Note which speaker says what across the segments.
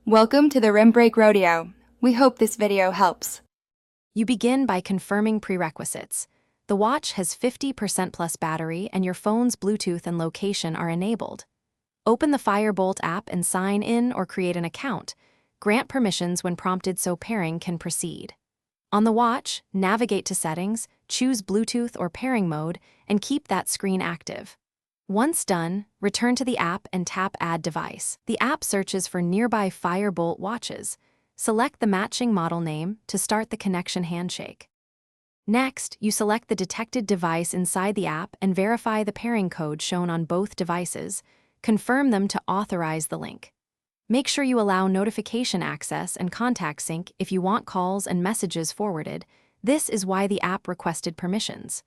Speaker 1: Welcome to the Rim Break Rodeo. We hope this video helps.
Speaker 2: You begin by confirming prerequisites. The watch has 50% plus battery and your phone's Bluetooth and location are enabled. Open the Firebolt app and sign in or create an account. Grant permissions when prompted so pairing can proceed. On the watch, navigate to Settings, choose Bluetooth or pairing mode, and keep that screen active. Once done, return to the app and tap Add Device. The app searches for nearby Firebolt watches. Select the matching model name to start the connection handshake. Next, you select the detected device inside the app and verify the pairing code shown on both devices. Confirm them to authorize the link. Make sure you allow notification access and contact sync if you want calls and messages forwarded. This is why the app requested permissions.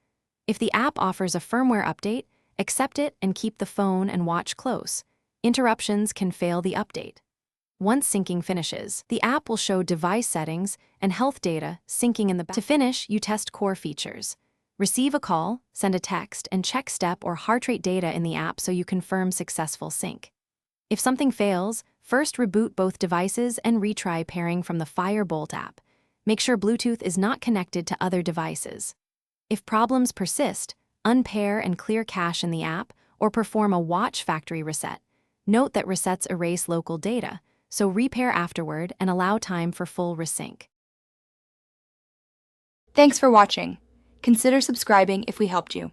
Speaker 2: If the app offers a firmware update, accept it and keep the phone and watch close. Interruptions can fail the update. Once syncing finishes, the app will show device settings and health data syncing in the back. To finish, you test core features. Receive a call, send a text, and check step or heart rate data in the app so you confirm successful sync. If something fails, first reboot both devices and retry pairing from the Firebolt app. Make sure Bluetooth is not connected to other devices. If problems persist, unpair and clear cache in the app or perform a watch factory reset. Note that resets erase local data, so repair afterward and allow time for full resync.
Speaker 1: Thanks for watching. Consider subscribing if we helped you.